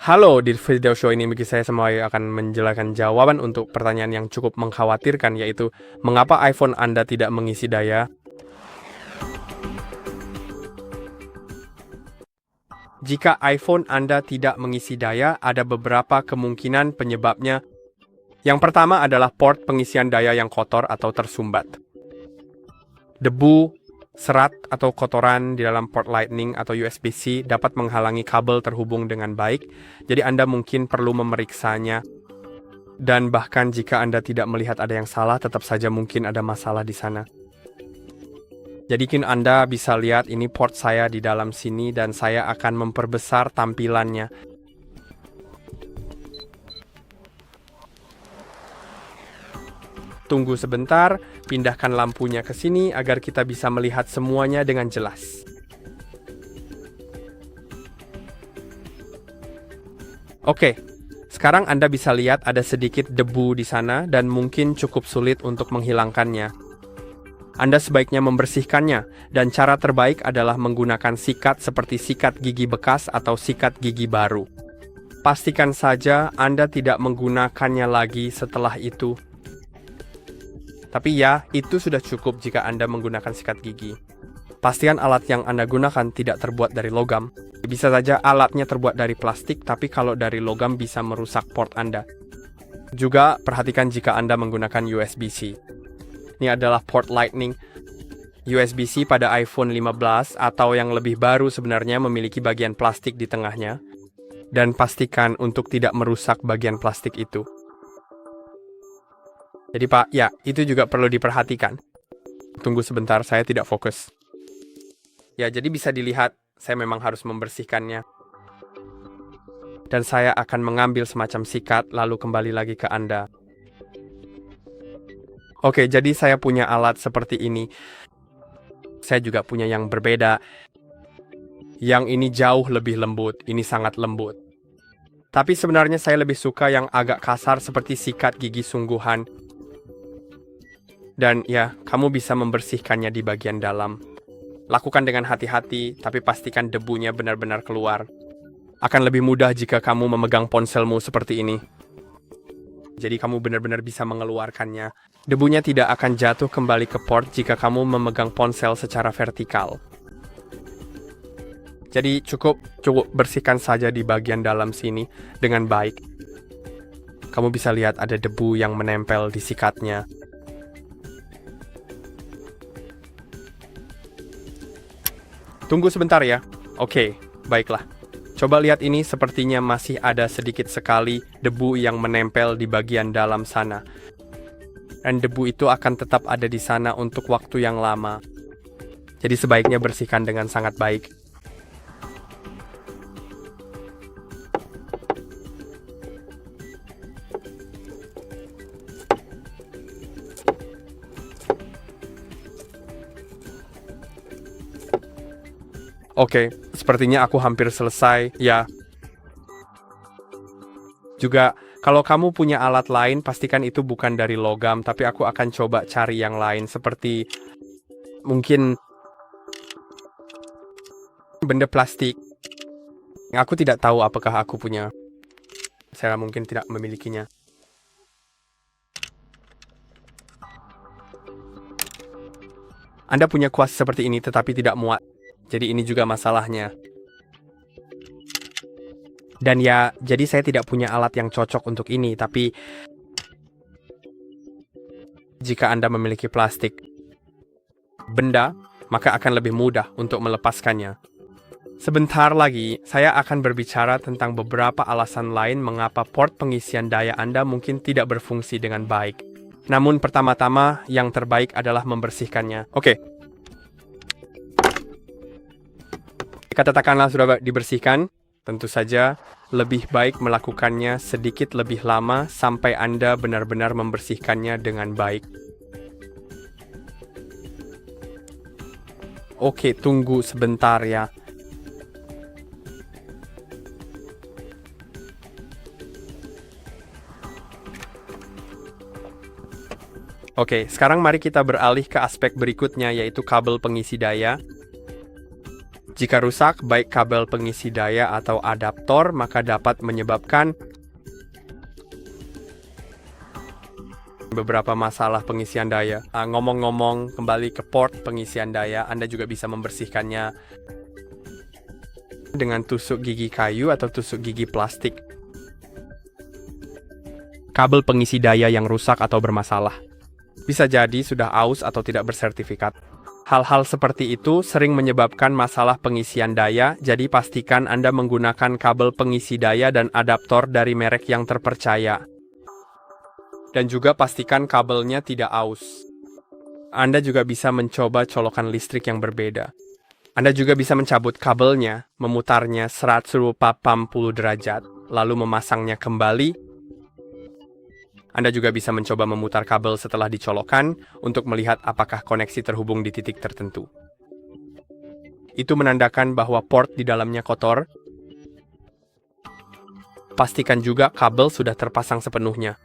Halo, di video show ini bagi saya semua akan menjelaskan jawaban untuk pertanyaan yang cukup mengkhawatirkan, yaitu mengapa iPhone Anda tidak mengisi daya? Jika iPhone Anda tidak mengisi daya, ada beberapa kemungkinan penyebabnya. Yang pertama adalah port pengisian daya yang kotor atau tersumbat. Debu, serat, atau kotoran di dalam port Lightning atau USB-C dapat menghalangi kabel terhubung dengan baik, jadi Anda mungkin perlu memeriksanya. Dan bahkan jika Anda tidak melihat ada yang salah, tetap saja mungkin ada masalah di sana. Jadi Anda bisa lihat ini port saya di dalam sini dan saya akan memperbesar tampilannya. Tunggu sebentar, pindahkan lampunya ke sini agar kita bisa melihat semuanya dengan jelas. Oke, sekarang Anda bisa lihat ada sedikit debu di sana dan mungkin cukup sulit untuk menghilangkannya. Anda sebaiknya membersihkannya, dan cara terbaik adalah menggunakan sikat seperti sikat gigi bekas atau sikat gigi baru. Pastikan saja Anda tidak menggunakannya lagi setelah itu. Tapi ya, itu sudah cukup jika Anda menggunakan sikat gigi. Pastikan alat yang Anda gunakan tidak terbuat dari logam. Bisa saja alatnya terbuat dari plastik, tapi kalau dari logam bisa merusak port Anda. Juga perhatikan jika Anda menggunakan USB-C. Ini adalah port Lightning. USB-C pada iPhone 15 atau yang lebih baru sebenarnya memiliki bagian plastik di tengahnya. Dan pastikan untuk tidak merusak bagian plastik itu. Jadi Pak, ya, itu juga perlu diperhatikan. Tunggu sebentar, saya tidak fokus. Ya, jadi bisa dilihat, saya memang harus membersihkannya. Dan saya akan mengambil semacam sikat, lalu kembali lagi ke Anda. Oke, jadi saya punya alat seperti ini. Saya juga punya yang berbeda. Yang ini jauh lebih lembut, ini sangat lembut. Tapi sebenarnya saya lebih suka yang agak kasar seperti sikat gigi sungguhan. Dan ya, kamu bisa membersihkannya di bagian dalam. Lakukan dengan hati-hati, tapi pastikan debunya benar-benar keluar. Akan lebih mudah jika kamu memegang ponselmu seperti ini. Jadi kamu benar-benar bisa mengeluarkannya. Debunya tidak akan jatuh kembali ke port jika kamu memegang ponsel secara vertikal. Jadi cukup bersihkan saja di bagian dalam sini dengan baik. Kamu bisa lihat ada debu yang menempel di sikatnya. Tunggu sebentar ya. Oke, baiklah. Coba lihat ini, sepertinya masih ada sedikit sekali debu yang menempel di bagian dalam sana. Dan debu itu akan tetap ada di sana untuk waktu yang lama. Jadi sebaiknya bersihkan dengan sangat baik. Oke, sepertinya aku hampir selesai, ya. Juga, kalau kamu punya alat lain, pastikan itu bukan dari logam, tapi aku akan coba cari yang lain, seperti mungkin benda plastik. Aku tidak tahu apakah aku punya. Saya mungkin tidak memilikinya. Anda punya kuas seperti ini, tetapi tidak muat. Jadi ini juga masalahnya. Dan ya, jadi saya tidak punya alat yang cocok untuk ini, tapi jika Anda memiliki plastik benda, maka akan lebih mudah untuk melepaskannya. Sebentar lagi, saya akan berbicara tentang beberapa alasan lain mengapa port pengisian daya Anda mungkin tidak berfungsi dengan baik. Namun pertama-tama, yang terbaik adalah membersihkannya. Oke. Katakanlah sudah dibersihkan, tentu saja lebih baik melakukannya sedikit lebih lama sampai Anda benar-benar membersihkannya dengan baik. Oke, tunggu sebentar ya. Oke, sekarang mari kita beralih ke aspek berikutnya, yaitu kabel pengisi daya. Jika rusak, baik kabel pengisi daya atau adaptor, maka dapat menyebabkan beberapa masalah pengisian daya. Ngomong-ngomong kembali ke port pengisian daya, Anda juga bisa membersihkannya dengan tusuk gigi kayu atau tusuk gigi plastik. Kabel pengisi daya yang rusak atau bermasalah bisa jadi sudah aus atau tidak bersertifikat. Hal-hal seperti itu sering menyebabkan masalah pengisian daya, jadi pastikan Anda menggunakan kabel pengisi daya dan adaptor dari merek yang terpercaya. Dan juga pastikan kabelnya tidak aus. Anda juga bisa mencoba colokan listrik yang berbeda. Anda juga bisa mencabut kabelnya, memutarnya 180 derajat, lalu memasangnya kembali. Anda juga bisa mencoba memutar kabel setelah dicolokkan untuk melihat apakah koneksi terhubung di titik tertentu. Itu menandakan bahwa port di dalamnya kotor. Pastikan juga kabel sudah terpasang sepenuhnya.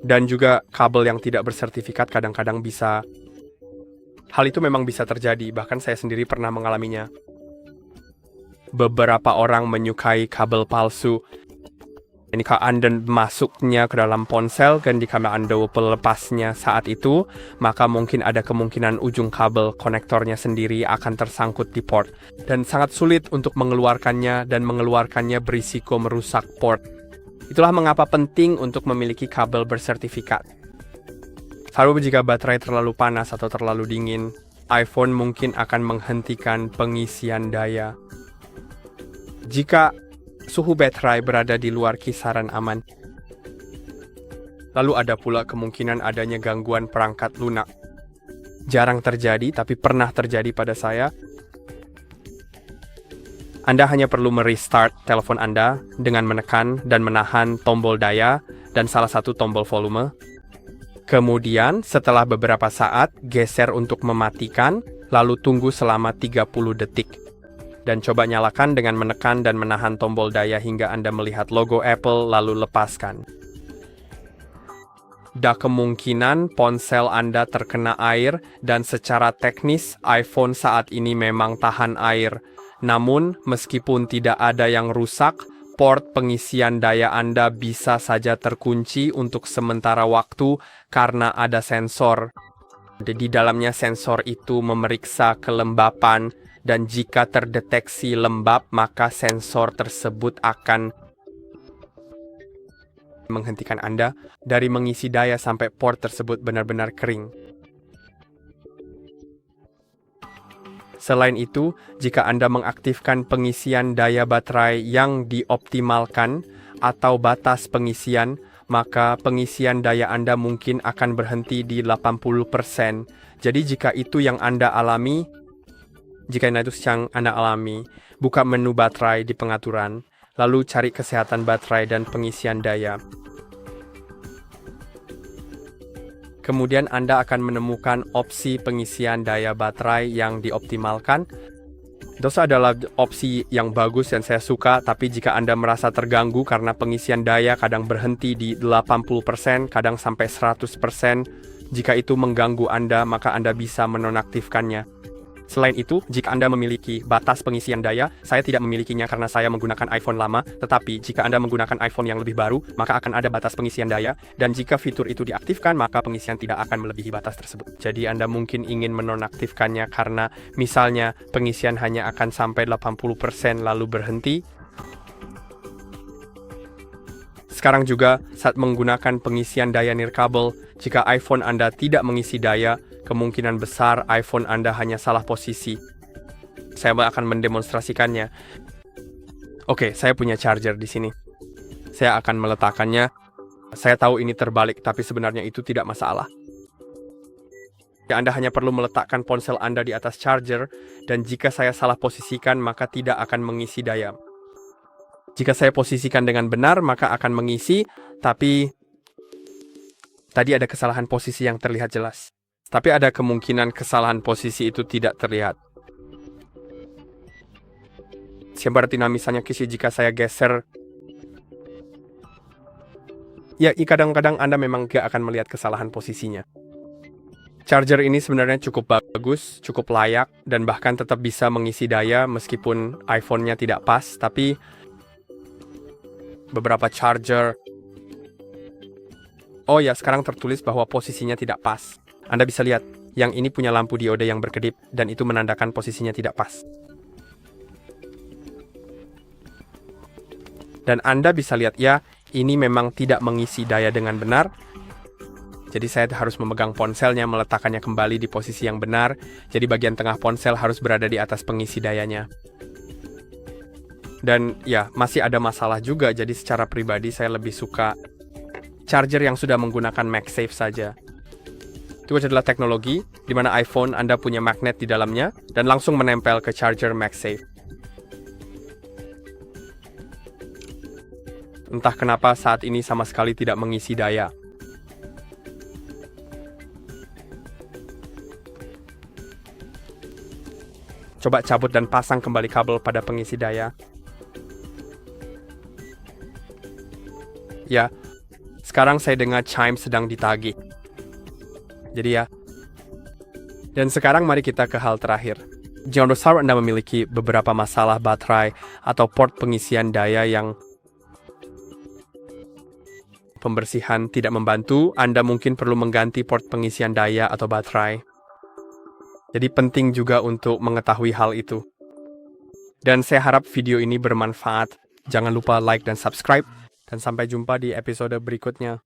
Dan juga kabel yang tidak bersertifikat kadang-kadang bisa. Hal itu memang bisa terjadi, bahkan saya sendiri pernah mengalaminya. Beberapa orang menyukai kabel palsu. Ini kalau Anda masuknya ke dalam ponsel dan jika Anda melepasnya saat itu, maka mungkin ada kemungkinan ujung kabel konektornya sendiri akan tersangkut di port. Dan sangat sulit untuk mengeluarkannya dan mengeluarkannya berisiko merusak port. Itulah mengapa penting untuk memiliki kabel bersertifikat. Lalu jika baterai terlalu panas atau terlalu dingin, iPhone mungkin akan menghentikan pengisian daya. Jika suhu baterai berada di luar kisaran aman. Lalu ada pula kemungkinan adanya gangguan perangkat lunak. Jarang terjadi, tapi pernah terjadi pada saya. Anda hanya perlu merestart telepon Anda dengan menekan dan menahan tombol daya dan salah satu tombol volume. Kemudian, setelah beberapa saat, geser untuk mematikan, lalu tunggu selama 30 detik. Dan coba nyalakan dengan menekan dan menahan tombol daya hingga Anda melihat logo Apple lalu lepaskan. Ada kemungkinan ponsel Anda terkena air dan secara teknis iPhone saat ini memang tahan air. Namun, meskipun tidak ada yang rusak, port pengisian daya Anda bisa saja terkunci untuk sementara waktu karena ada sensor. Di dalamnya sensor itu memeriksa kelembapan. Dan jika terdeteksi lembab, maka sensor tersebut akan menghentikan Anda dari mengisi daya sampai port tersebut benar-benar kering. Selain itu, jika Anda mengaktifkan pengisian daya baterai yang dioptimalkan atau batas pengisian, maka pengisian daya Anda mungkin akan berhenti di 80%. Jadi jika itu yang Anda alami, buka menu baterai di pengaturan, lalu cari kesehatan baterai dan pengisian daya. Kemudian Anda akan menemukan opsi pengisian daya baterai yang dioptimalkan. Itu adalah opsi yang bagus dan saya suka, tapi jika Anda merasa terganggu karena pengisian daya kadang berhenti di 80%, kadang sampai 100%, jika itu mengganggu Anda, maka Anda bisa menonaktifkannya. Selain itu, jika Anda memiliki batas pengisian daya, saya tidak memilikinya karena saya menggunakan iPhone lama, tetapi jika Anda menggunakan iPhone yang lebih baru, maka akan ada batas pengisian daya, dan jika fitur itu diaktifkan, maka pengisian tidak akan melebihi batas tersebut. Jadi Anda mungkin ingin menonaktifkannya karena misalnya pengisian hanya akan sampai 80% lalu berhenti. Sekarang juga, saat menggunakan pengisian daya nirkabel, jika iPhone Anda tidak mengisi daya, kemungkinan besar iPhone Anda hanya salah posisi. Saya akan mendemonstrasikannya. Oke, saya punya charger di sini. Saya akan meletakkannya. Saya tahu ini terbalik, tapi sebenarnya itu tidak masalah. Anda hanya perlu meletakkan ponsel Anda di atas charger, dan jika saya salah posisikan, maka tidak akan mengisi daya. Jika saya posisikan dengan benar, maka akan mengisi, tapi tadi ada kesalahan posisi yang terlihat jelas. Tapi ada kemungkinan kesalahan posisi itu tidak terlihat. Berarti misalnya jika saya geser, ya kadang-kadang Anda memang gak akan melihat kesalahan posisinya. Charger ini sebenarnya cukup bagus, cukup layak, dan bahkan tetap bisa mengisi daya meskipun iPhone-nya tidak pas, tapi beberapa charger... Oh ya, sekarang tertulis bahwa posisinya tidak pas. Anda bisa lihat, yang ini punya lampu diode yang berkedip, dan itu menandakan posisinya tidak pas. Dan Anda bisa lihat ya, ini memang tidak mengisi daya dengan benar. Jadi saya harus memegang ponselnya, meletakkannya kembali di posisi yang benar. Jadi bagian tengah ponsel harus berada di atas pengisi dayanya. Dan ya, masih ada masalah juga. Jadi secara pribadi saya lebih suka charger yang sudah menggunakan MagSafe saja. Itu adalah teknologi di mana iPhone Anda punya magnet di dalamnya dan langsung menempel ke charger MagSafe. Entah kenapa saat ini sama sekali tidak mengisi daya. Coba cabut dan pasang kembali kabel pada pengisi daya. Ya, sekarang saya dengar chime sedang ditagih. Jadi ya. Dan sekarang mari kita ke hal terakhir. Jangan risau Anda memiliki beberapa masalah baterai atau port pengisian daya yang pembersihan tidak membantu, Anda mungkin perlu mengganti port pengisian daya atau baterai. Jadi penting juga untuk mengetahui hal itu. Dan saya harap video ini bermanfaat. Jangan lupa like dan subscribe. Dan sampai jumpa di episode berikutnya.